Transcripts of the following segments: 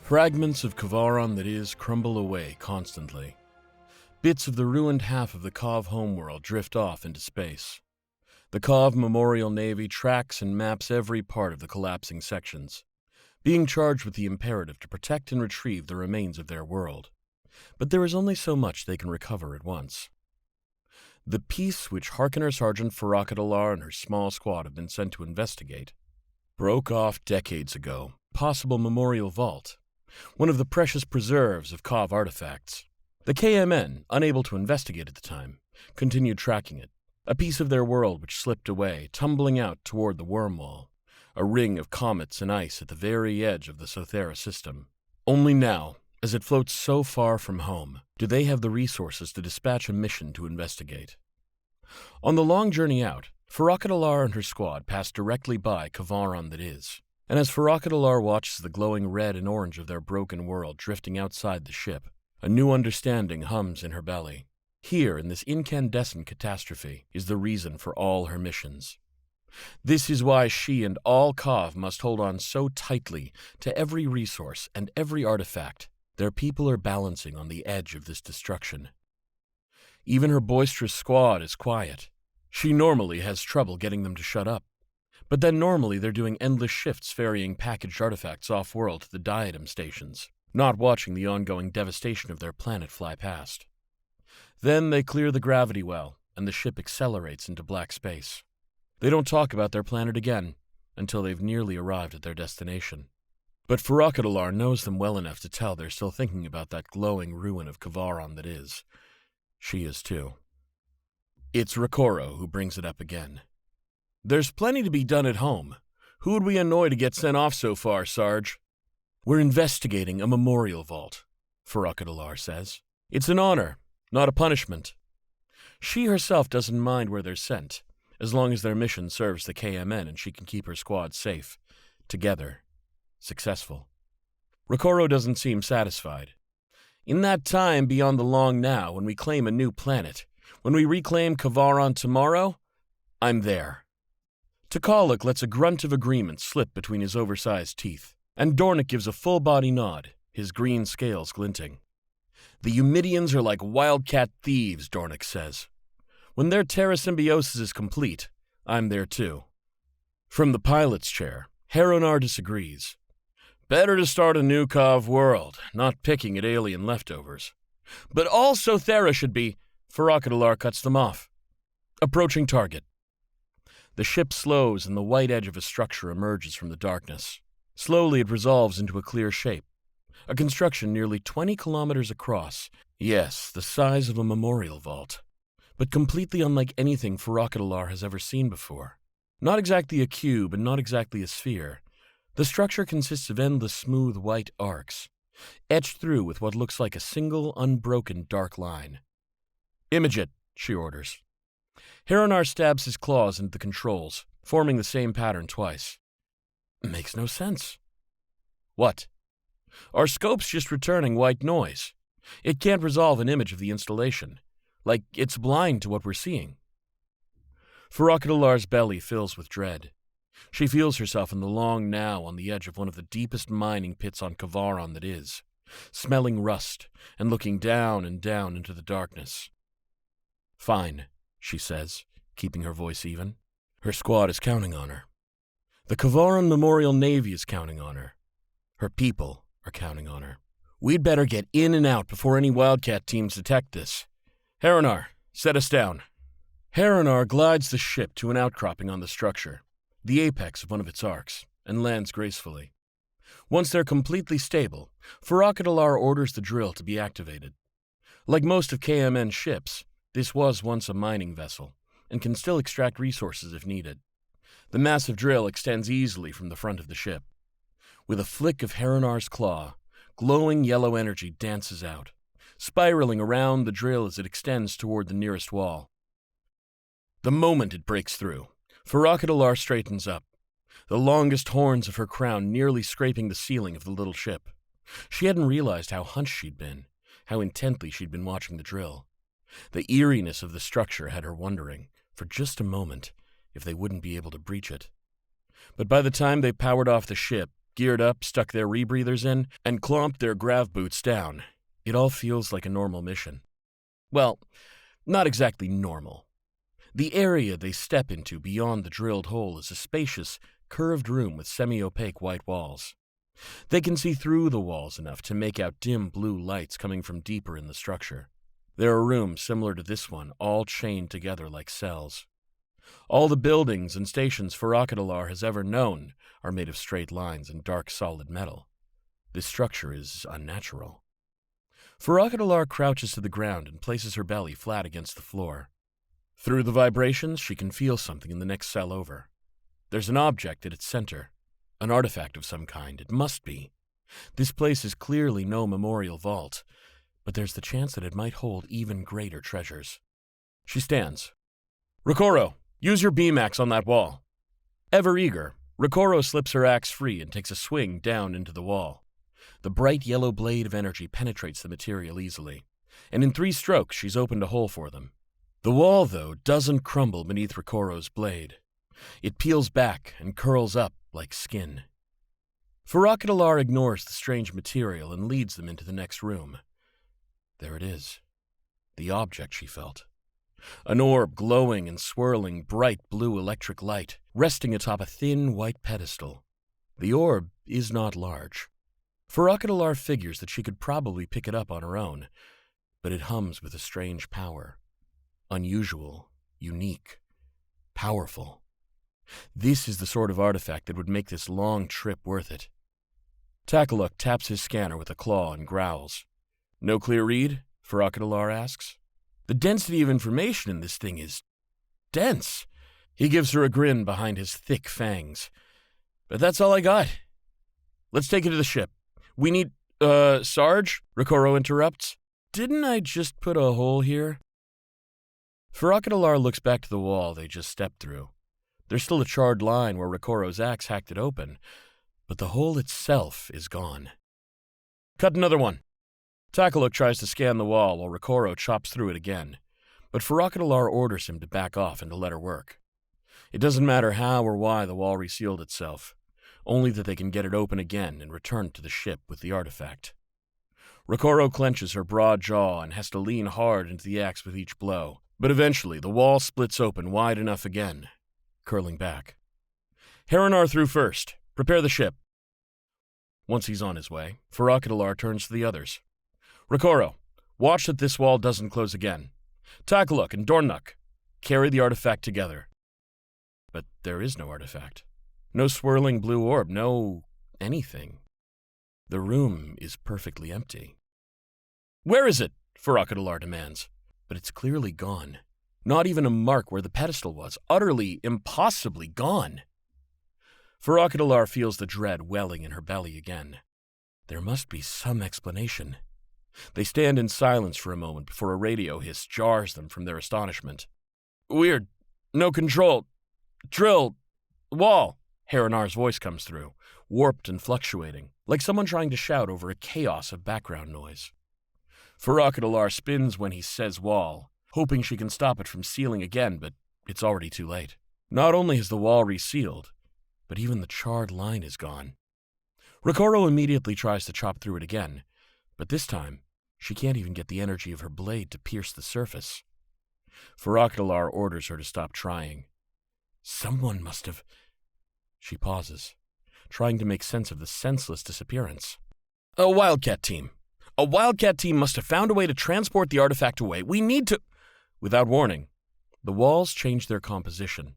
Fragments of Kavaron that is crumble away constantly. Bits of the ruined half of the Kav homeworld drift off into space. The Kav Memorial Navy tracks and maps every part of the collapsing sections, being charged with the imperative to protect and retrieve the remains of their world. But there is only so much they can recover at once. The piece which Harkener Sergeant Farakadalar and her small squad have been sent to investigate broke off decades ago. Possible Memorial Vault, one of the precious preserves of Kav artifacts. The KMN, unable to investigate at the time, continued tracking it, a piece of their world which slipped away, tumbling out toward the wormwall, a ring of comets and ice at the very edge of the Sothera system. Only now, as it floats so far from home, do they have the resources to dispatch a mission to investigate. On the long journey out, Farakadalar and her squad pass directly by Kavaron that is, and as Farakadalar watches the glowing red and orange of their broken world drifting outside the ship, a new understanding hums in her belly. Here, in this incandescent catastrophe, is the reason for all her missions. This is why she and all Kav must hold on so tightly to every resource and every artifact. Their people are balancing on the edge of this destruction. Even her boisterous squad is quiet. She normally has trouble getting them to shut up. But then normally they're doing endless shifts ferrying packaged artifacts off-world to the diadem stations, not watching the ongoing devastation of their planet fly past. Then they clear the gravity well, and the ship accelerates into black space. They don't talk about their planet again until they've nearly arrived at their destination. But Farakadalar knows them well enough to tell they're still thinking about that glowing ruin of Kavaron that is. She is too. It's Rokoro who brings it up again. "There's plenty to be done at home. Who would we annoy to get sent off so far, Sarge?" "We're investigating a memorial vault," Farakadalar says. "It's an honor, not a punishment." She herself doesn't mind where they're sent, as long as their mission serves the KMN and she can keep her squad safe, together, successful. Rokoro doesn't seem satisfied. "In that time beyond the long now, when we claim a new planet, when we reclaim Kavaron tomorrow, I'm there." Tikalik lets a grunt of agreement slip between his oversized teeth, and Dornick gives a full-body nod, his green scales glinting. "The Eumidians are like wildcat thieves," Dornick says. "When their terra symbiosis is complete, I'm there too." From the pilot's chair, Heronar disagrees. "Better to start a new Kav world, not picking at alien leftovers. But all Sothera should be—" Farakadalar cuts them off. Approaching target. The ship slows and the white edge of a structure emerges from the darkness. Slowly it resolves into a clear shape. A construction nearly 20 kilometers across. Yes, the size of a memorial vault. But completely unlike anything Farakadalar has ever seen before. Not exactly a cube and not exactly a sphere. The structure consists of endless smooth white arcs, etched through with what looks like a single unbroken dark line. "Image it," she orders. Heronar stabs his claws into the controls, forming the same pattern twice. Makes no sense. What? Our scope's just returning white noise. It can't resolve an image of the installation. Like it's blind to what we're seeing. Farakadalar's belly fills with dread. She feels herself in the long now on the edge of one of the deepest mining pits on Kavaron that is, smelling rust and looking down and down into the darkness. "Fine," she says, keeping her voice even. Her squad is counting on her. The Kavaron Memorial Navy is counting on her. Her people are counting on her. "We'd better get in and out before any Wildcat teams detect this. Heronar, set us down." Heronar glides the ship to an outcropping on the structure, the apex of one of its arcs, and lands gracefully. Once they're completely stable, Farakadalar orders the drill to be activated. Like most of KMN's ships, this was once a mining vessel, and can still extract resources if needed. The massive drill extends easily from the front of the ship. With a flick of Heronar's claw, glowing yellow energy dances out, spiraling around the drill as it extends toward the nearest wall. The moment it breaks through, Farakadalar straightens up, the longest horns of her crown nearly scraping the ceiling of the little ship. She hadn't realized how hunched she'd been, how intently she'd been watching the drill. The eeriness of the structure had her wondering, for just a moment, if they wouldn't be able to breach it. But by the time they powered off the ship, geared up, stuck their rebreathers in, and clomped their grav boots down. It all feels like a normal mission. Well, not exactly normal. The area they step into beyond the drilled hole is a spacious, curved room with semi-opaque white walls. They can see through the walls enough to make out dim blue lights coming from deeper in the structure. There are rooms similar to this one, all chained together like cells. All the buildings and stations Farakadalar has ever known are made of straight lines and dark solid metal. This structure is unnatural. Farakadalar crouches to the ground and places her belly flat against the floor. Through the vibrations, she can feel something in the next cell over. There's an object at its center. An artifact of some kind, it must be. This place is clearly no memorial vault, but there's the chance that it might hold even greater treasures. She stands. "Rokoro, use your beam axe on that wall." Ever eager, Rokoro slips her axe free and takes a swing down into the wall. The bright yellow blade of energy penetrates the material easily, and in 3 strokes she's opened a hole for them. The wall, though, doesn't crumble beneath Rokoro's blade. It peels back and curls up like skin. Farakadalar ignores the strange material and leads them into the next room. There it is. The object she felt. An orb glowing and swirling bright blue electric light, resting atop a thin white pedestal. The orb is not large. Farakadalar figures that she could probably pick it up on her own, but it hums with a strange power. Unusual, unique, powerful. This is the sort of artifact that would make this long trip worth it. Takaluk taps his scanner with a claw and growls. "No clear read?" Farakadalar asks. "The density of information in this thing is dense." He gives her a grin behind his thick fangs. "But that's all I got. Let's take it to the ship. We need, Sarge?" Rokoro interrupts. "Didn't I just put a hole here?" Farakadalar looks back to the wall they just stepped through. There's still a charred line where Rokoro's axe hacked it open, but the hole itself is gone. "Cut another one." Takaluk tries to scan the wall while Rokoro chops through it again, but Farakadalar orders him to back off and to let her work. It doesn't matter how or why the wall resealed itself, only that they can get it open again and return to the ship with the artifact. Rokoro clenches her broad jaw and has to lean hard into the axe with each blow, but eventually the wall splits open wide enough again, curling back. "Harinar through first. Prepare the ship." Once he's on his way, Farakadalar turns to the others. "Rokoro, watch that this wall doesn't close again. Takaluk and Dornuk, carry the artifact together." But there is no artifact. No swirling blue orb, no anything. The room is perfectly empty. "Where is it?" Farakadalar demands. But it's clearly gone. Not even a mark where the pedestal was. Utterly, impossibly gone. Farakadalar feels the dread welling in her belly again. There must be some explanation. They stand in silence for a moment before a radio hiss jars them from their astonishment. "Weird. No control. Drill. Wall." Harinar's voice comes through, warped and fluctuating, like someone trying to shout over a chaos of background noise. Farakadalar spins when he says wall, hoping she can stop it from sealing again, but it's already too late. Not only has the wall resealed, but even the charred line is gone. Rokoro immediately tries to chop through it again, but this time she can't even get the energy of her blade to pierce the surface. Farakadalar orders her to stop trying. Someone must have... She pauses, trying to make sense of the senseless disappearance. "A Wildcat team. A Wildcat team must have found a way to transport the artifact away. We need to..." Without warning, the walls change their composition.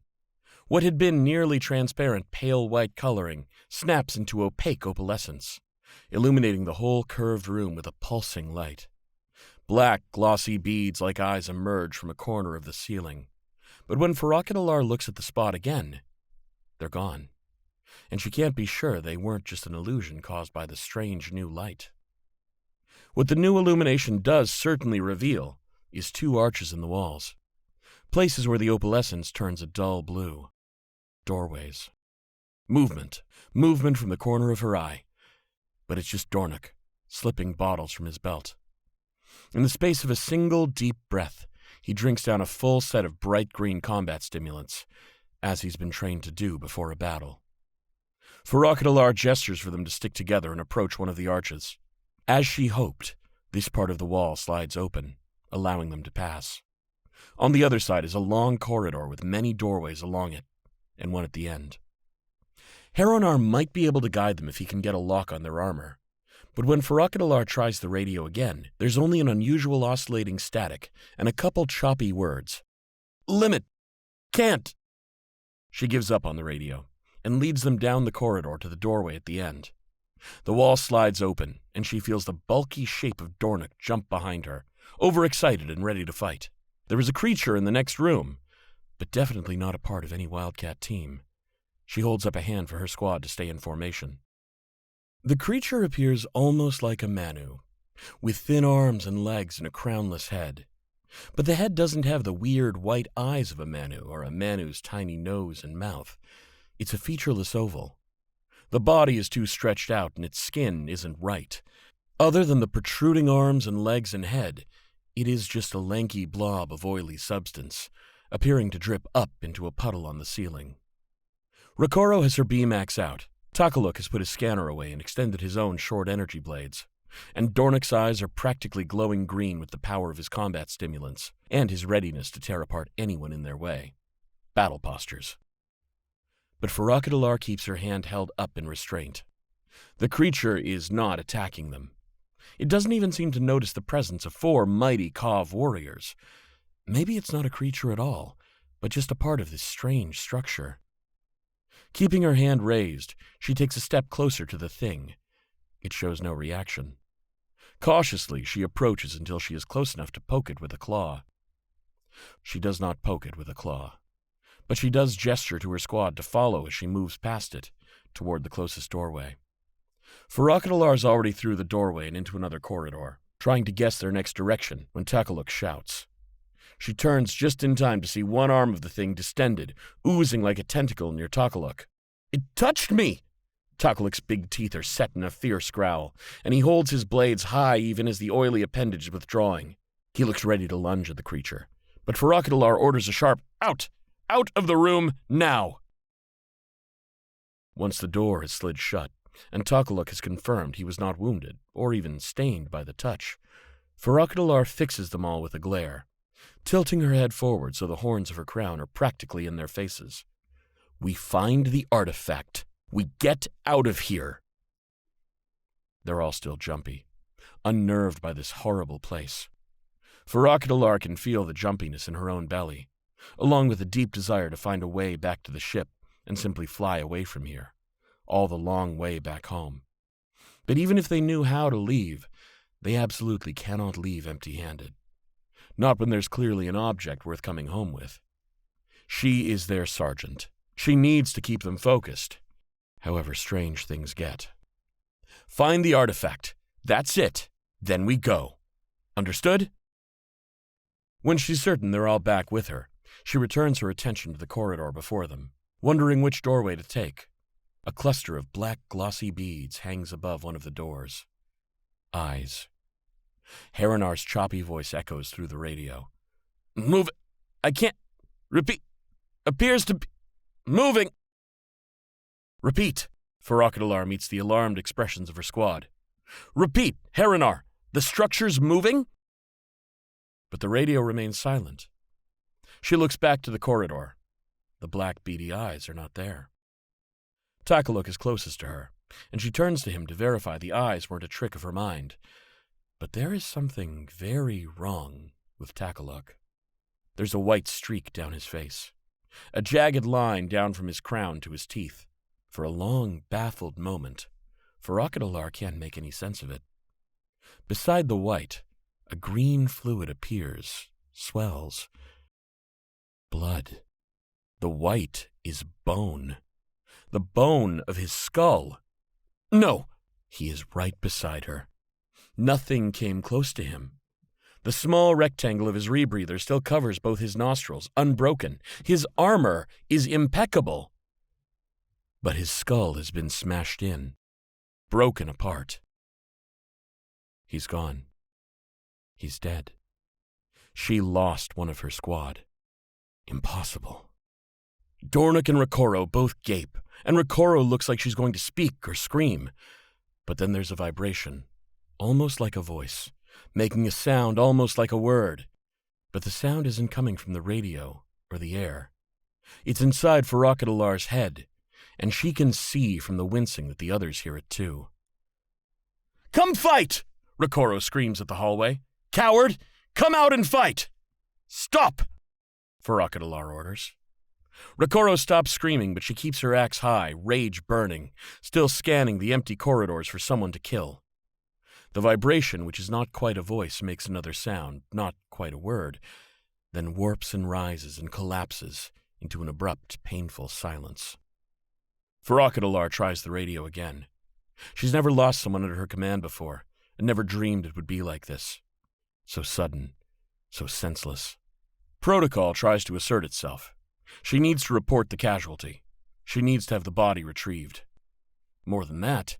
What had been nearly transparent pale white coloring snaps into opaque opalescence, illuminating the whole curved room with a pulsing light. Black, glossy beads like eyes emerge from a corner of the ceiling. But when Farakadalar looks at the spot again, they're gone, and she can't be sure they weren't just an illusion caused by the strange new light. What the new illumination does certainly reveal is 2 arches in the walls, places where the opalescence turns a dull blue. Doorways. Movement from the corner of her eye, but it's just Dornuk, slipping bottles from his belt. In the space of a single deep breath, he drinks down a full set of bright green combat stimulants, as he's been trained to do before a battle. Farakalar gestures for them to stick together and approach one of the arches. As she hoped, this part of the wall slides open, allowing them to pass. On the other side is a long corridor with many doorways along it, and one at the end. Heronar might be able to guide them if he can get a lock on their armor, but when Farakalar tries the radio again, there's only an unusual oscillating static and a couple choppy words. Limit! Can't! She gives up on the radio and leads them down the corridor to the doorway at the end. The wall slides open, and she feels the bulky shape of Dornick jump behind her, overexcited and ready to fight. There is a creature in the next room, but definitely not a part of any Wildcat team. She holds up a hand for her squad to stay in formation. The creature appears almost like a Manu, with thin arms and legs and a crownless head. But the head doesn't have the weird white eyes of a Manu or a Manu's tiny nose and mouth. It's a featureless oval. The body is too stretched out and its skin isn't right. Other than the protruding arms and legs and head, it is just a lanky blob of oily substance, appearing to drip up into a puddle on the ceiling. Rokoro has her beam axe out. Takaluk has put his scanner away and extended his own short energy blades. And Dornick's eyes are practically glowing green with the power of his combat stimulants and his readiness to tear apart anyone in their way. Battle postures. But Farakalar keeps her hand held up in restraint. The creature is not attacking them. It doesn't even seem to notice the presence of 4 mighty Kav warriors. Maybe it's not a creature at all, but just a part of this strange structure. Keeping her hand raised, she takes a step closer to the thing. It shows no reaction. Cautiously, she approaches until she is close enough to poke it with a claw. She does not poke it with a claw, but she does gesture to her squad to follow as she moves past it, toward the closest doorway. Farakalar's already through the doorway and into another corridor, trying to guess their next direction when Takaluk shouts. She turns just in time to see one arm of the thing distended, oozing like a tentacle near Takaluk. "It touched me!" Takaluk's big teeth are set in a fierce growl, and he holds his blades high even as the oily appendage is withdrawing. He looks ready to lunge at the creature, but Farakalar orders a sharp, "Out! Out of the room, now!" Once the door has slid shut, and Takaluk has confirmed he was not wounded, or even stained by the touch, Farakalar fixes them all with a glare, tilting her head forward so the horns of her crown are practically in their faces. "We find the artifact. We get out of here." They're all still jumpy, unnerved by this horrible place. Farakalar can feel the jumpiness in her own belly, along with a deep desire to find a way back to the ship and simply fly away from here, all the long way back home. But even if they knew how to leave, they absolutely cannot leave empty-handed. Not when there's clearly an object worth coming home with. She is their sergeant. She needs to keep them focused, however strange things get. "Find the artifact. That's it. Then we go. Understood?" When she's certain they're all back with her, she returns her attention to the corridor before them, wondering which doorway to take. A cluster of black glossy beads hangs above one of the doors. Eyes. Heronar's choppy voice echoes through the radio. "Move it. I can't. Repeat. Appears to be moving." "Repeat." Farakalar meets the alarmed expressions of her squad. "Repeat, Heronar. The structure's moving?" But the radio remains silent. She looks back to the corridor. The black beady eyes are not there. Takaluk is closest to her, and she turns to him to verify the eyes weren't a trick of her mind. But there is something very wrong with Takaluk. There's a white streak down his face, a jagged line down from his crown to his teeth. For a long, baffled moment, Farakalar can't make any sense of it. Beside the white, a green fluid appears, swells. Blood. The white is bone. The bone of his skull. No! He is right beside her. Nothing came close to him. The small rectangle of his rebreather still covers both his nostrils, unbroken. His armor is impeccable. But his skull has been smashed in, broken apart. He's gone. He's dead. She lost one of her squad. Impossible. Dornick and Rikoro both gape, and Rikoro looks like she's going to speak or scream. But then there's a vibration, almost like a voice, making a sound almost like a word. But the sound isn't coming from the radio or the air. It's inside Farakadalar's head, and she can see from the wincing that the others hear it too. "Come fight!" Rikoro screams at the hallway. "Coward, come out and fight!" "Stop!" Farakadalar orders. Rikoro stops screaming, but she keeps her axe high, rage burning, still scanning the empty corridors for someone to kill. The vibration, which is not quite a voice, makes another sound, not quite a word, then warps and rises and collapses into an abrupt, painful silence. Farakadalar tries the radio again. She's never lost someone under her command before, and never dreamed it would be like this. So sudden, so senseless. Protocol tries to assert itself. She needs to report the casualty. She needs to have the body retrieved. More than that,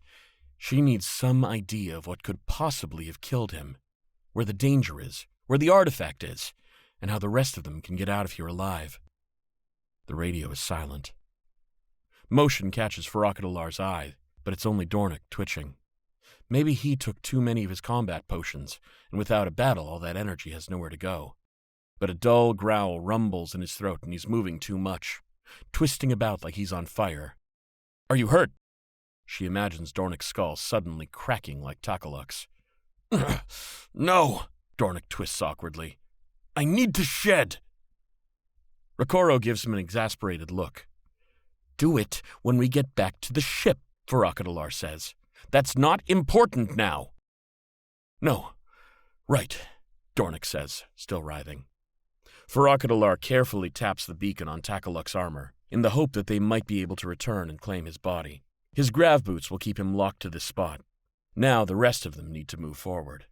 she needs some idea of what could possibly have killed him, where the danger is, where the artifact is, and how the rest of them can get out of here alive. The radio is silent. Motion catches Farakadalar's eye, but it's only Dornick twitching. Maybe he took too many of his combat potions, and without a battle all that energy has nowhere to go. But a dull growl rumbles in his throat and he's moving too much, twisting about like he's on fire. "Are you hurt?" She imagines Dornick's skull suddenly cracking like Takaluk's. "No," Dornick twists awkwardly. "I need to shed." Rikoro gives him an exasperated look. "Do it when we get back to the ship," Farakadalar says. "That's not important now." "No, right," Dornick says, still writhing. Farakadalar carefully taps the beacon on Takaluk's armor, in the hope that they might be able to return and claim his body. His grav boots will keep him locked to this spot. Now the rest of them need to move forward.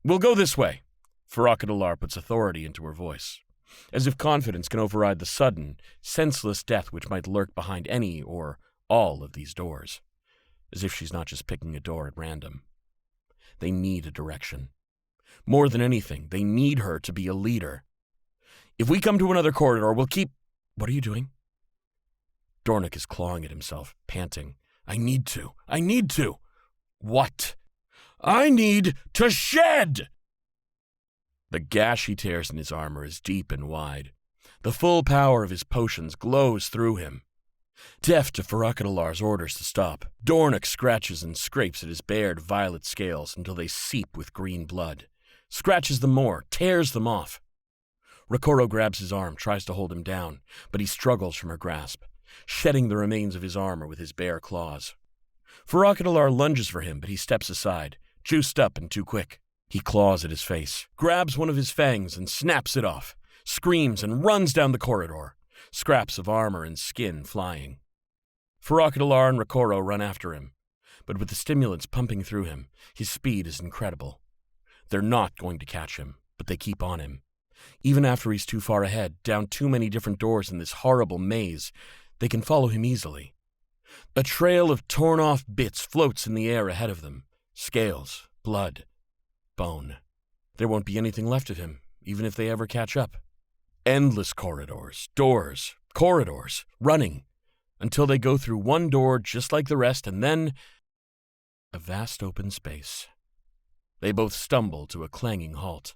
"We'll go this way." Farakadalar puts authority into her voice, as if confidence can override the sudden, senseless death which might lurk behind any or all of these doors. As if she's not just picking a door at random. They need a direction. More than anything, they need her to be a leader. "If we come to another corridor, we'll keep—" "What are you doing?" Dornick is clawing at himself, panting. I need to. "What?" "I need to shed!" The gash he tears in his armor is deep and wide. The full power of his potions glows through him. Deaf to Farakadalar's orders to stop, Dornick scratches and scrapes at his bared violet scales until they seep with green blood. Scratches them more, tears them off. Rikoro grabs his arm, tries to hold him down, but he struggles from her grasp, shedding the remains of his armor with his bare claws. Farakadalar lunges for him, but he steps aside, juiced up and too quick. He claws at his face, grabs one of his fangs and snaps it off, screams and runs down the corridor, scraps of armor and skin flying. Farakadalar and Rikoro run after him, but with the stimulants pumping through him, his speed is incredible. They're not going to catch him, but they keep on him. Even after he's too far ahead, down too many different doors in this horrible maze, they can follow him easily. A trail of torn-off bits floats in the air ahead of them. Scales, blood, bone. There won't be anything left of him, even if they ever catch up. Endless corridors, doors, corridors, running, until they go through one door just like the rest, and then a vast open space. They both stumble to a clanging halt.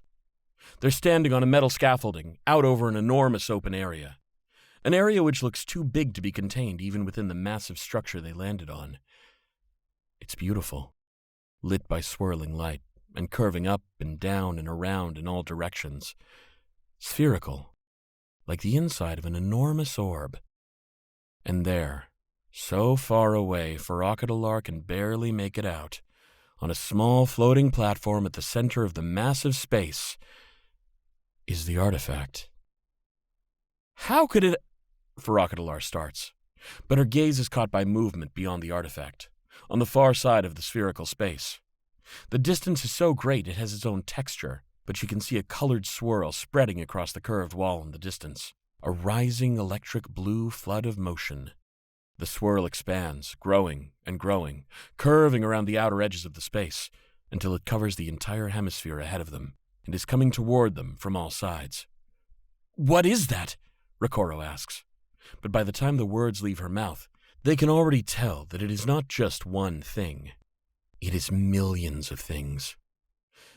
They're standing on a metal scaffolding, out over an enormous open area. An area which looks too big to be contained even within the massive structure they landed on. It's beautiful, lit by swirling light, and curving up and down and around in all directions. Spherical, like the inside of an enormous orb. And there, so far away Farakadalar can barely make it out, on a small floating platform at the center of the massive space, is the artifact. How could it... Farakadalar starts, but her gaze is caught by movement beyond the artifact, on the far side of the spherical space. The distance is so great it has its own texture, but she can see a colored swirl spreading across the curved wall in the distance, a rising electric blue flood of motion. The swirl expands, growing and growing, curving around the outer edges of the space, until it covers the entire hemisphere ahead of them, and is coming toward them from all sides. "What is that?" Rikoro asks. but by the time the words leave her mouth, they can already tell that it is not just one thing. It is millions of things.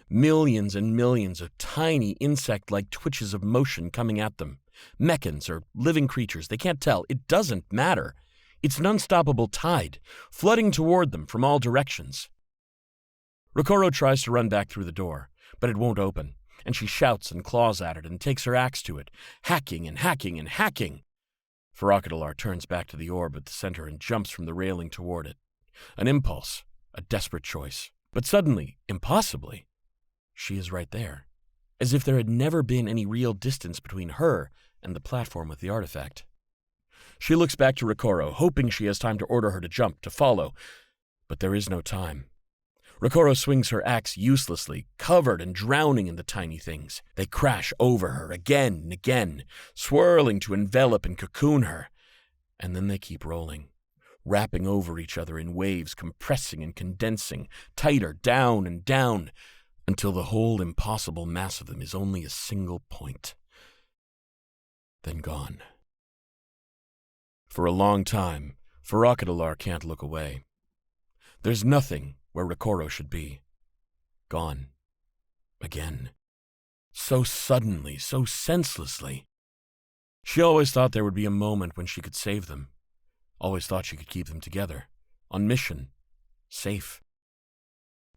Millions and millions of tiny insect-like twitches of motion coming at them. Mechans or living creatures, they can't tell. It doesn't matter. It's an unstoppable tide, flooding toward them from all directions. Rokoro tries to run back through the door, but it won't open, and she shouts and claws at it and takes her axe to it, hacking and hacking and hacking. Farakadalar turns back to the orb at the center and jumps from the railing toward it. An impulse, a desperate choice. But suddenly, impossibly, she is right there, as if there had never been any real distance between her and the platform with the artifact. She looks back to Rokoro, hoping she has time to order her to jump, to follow, but there is no time. Rokoro swings her axe uselessly, covered and drowning in the tiny things. They crash over her again and again, swirling to envelop and cocoon her. And then they keep rolling, wrapping over each other in waves, compressing and condensing, tighter, down and down, until the whole impossible mass of them is only a single point. Then gone. For a long time, Farakadalar can't look away. There's nothing where Rokoro should be. Gone. Again. So suddenly, so senselessly. She always thought there would be a moment when she could save them. Always thought she could keep them together. On mission. Safe.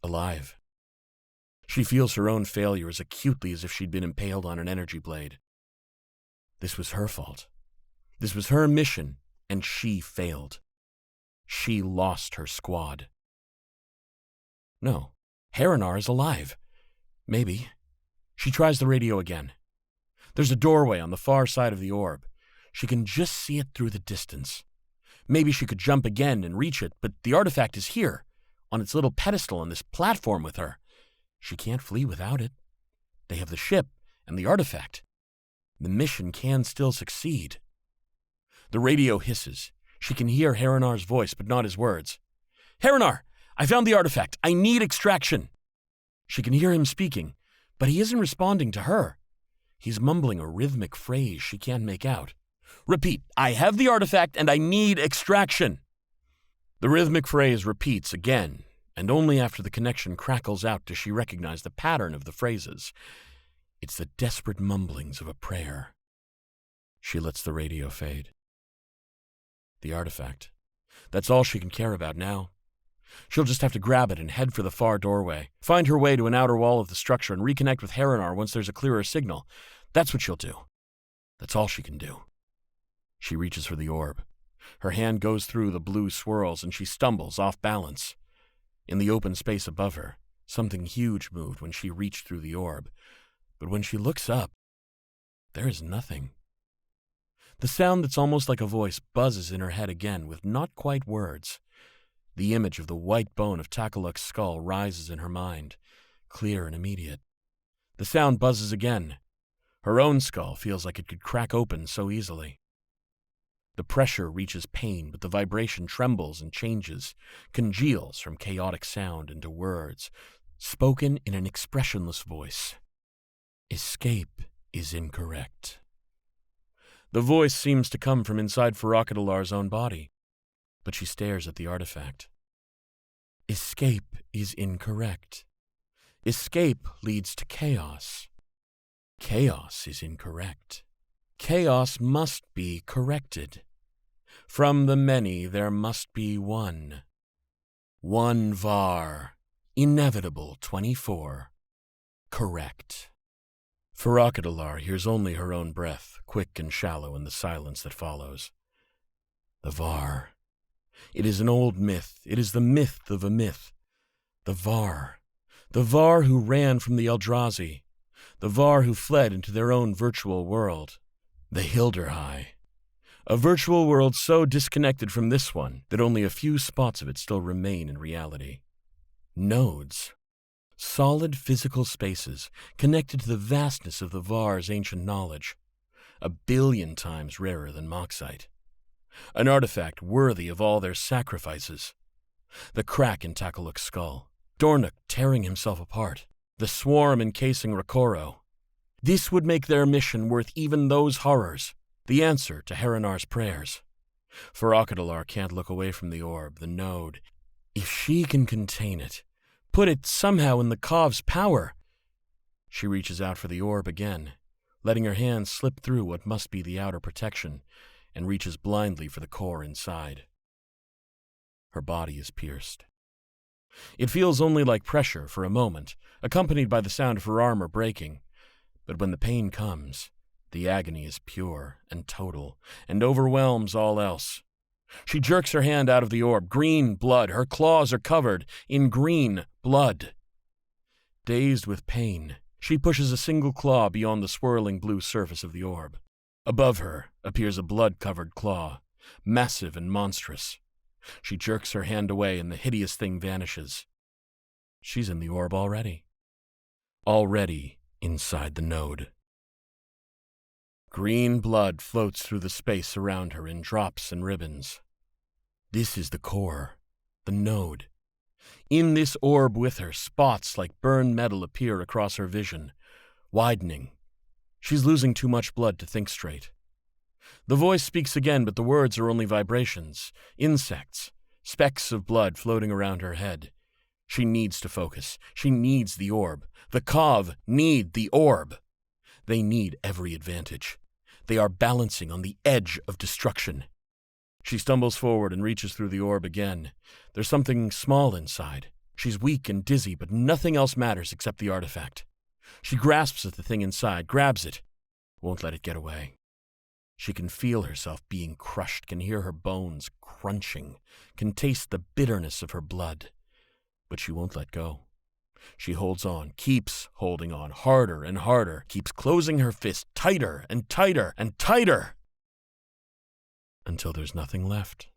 Alive. She feels her own failure as acutely as if she'd been impaled on an energy blade. This was her fault. This was her mission, and she failed. She lost her squad. No, Harinar is alive. Maybe. She tries the radio again. There's a doorway on the far side of the orb. She can just see it through the distance. Maybe she could jump again and reach it, but the artifact is here, on its little pedestal on this platform with her. She can't flee without it. They have the ship and the artifact. The mission can still succeed. The radio hisses. She can hear Harinar's voice, but not his words. Harinar! I found the artifact. I need extraction. She can hear him speaking, but he isn't responding to her. He's mumbling a rhythmic phrase she can't make out. Repeat, I have the artifact and I need extraction. The rhythmic phrase repeats again, and only after the connection crackles out does she recognize the pattern of the phrases. It's the desperate mumblings of a prayer. She lets the radio fade. The artifact. That's all she can care about now. She'll just have to grab it and head for the far doorway, find her way to an outer wall of the structure and reconnect with Harinar once there's a clearer signal. That's what she'll do. That's all she can do. She reaches for the orb. Her hand goes through the blue swirls and she stumbles off balance. In the open space above her, something huge moved when she reached through the orb. But when she looks up, there is nothing. The sound that's almost like a voice buzzes in her head again with not quite words. The image of the white bone of Takaluk's skull rises in her mind, clear and immediate. The sound buzzes again. Her own skull feels like it could crack open so easily. The pressure reaches pain, but the vibration trembles and changes, congeals from chaotic sound into words, spoken in an expressionless voice. Escape is incorrect. The voice seems to come from inside Farakaдаlar's own body, but she stares at the artifact. Escape is incorrect. Escape leads to chaos. Chaos is incorrect. Chaos must be corrected. From the many there must be one. One var. Inevitable 24. Correct. Farakadalar hears only her own breath, quick and shallow in the silence that follows. The var. It is an old myth. It is the myth of a myth. The var. The var who ran from the Eldrazi. The var who fled into their own virtual world. The Hilderhai. A virtual world so disconnected from this one that only a few spots of it still remain in reality. Nodes. Solid physical spaces connected to the vastness of the var's ancient knowledge. 1 billion times rarer than Moxite. An artifact worthy of all their sacrifices. The crack in Takaluk's skull. Dornoch tearing himself apart. The swarm encasing Rokoro. This would make their mission worth even those horrors. The answer to Herenar's prayers. For Akadalar can't look away from the orb, the node. If she can contain it, put it somehow in the Kav's power. She reaches out for the orb again, letting her hand slip through what must be the outer protection, and reaches blindly for the core inside. Her body is pierced. It feels only like pressure for a moment, accompanied by the sound of her armor breaking. But when the pain comes, the agony is pure and total, and overwhelms all else. She jerks her hand out of the orb. Green blood. Her claws are covered in green blood. Dazed with pain, she pushes a single claw beyond the swirling blue surface of the orb. Above her appears a blood-covered claw, massive and monstrous. She jerks her hand away and the hideous thing vanishes. She's in the orb already. Already inside the node. Green blood floats through the space around her in drops and ribbons. This is the core, the node. In this orb with her, spots like burned metal appear across her vision, widening. She's losing too much blood to think straight. The voice speaks again, but the words are only vibrations, insects, specks of blood floating around her head. She needs to focus. She needs the orb. The Kav need the orb. They need every advantage. They are balancing on the edge of destruction. She stumbles forward and reaches through the orb again. There's something small inside. She's weak and dizzy, but nothing else matters except the artifact. She grasps at the thing inside, grabs it, won't let it get away. She can feel herself being crushed, can hear her bones crunching, can taste the bitterness of her blood. But she won't let go. She holds on, keeps holding on, harder and harder, keeps closing her fist tighter and tighter and tighter, until there's nothing left.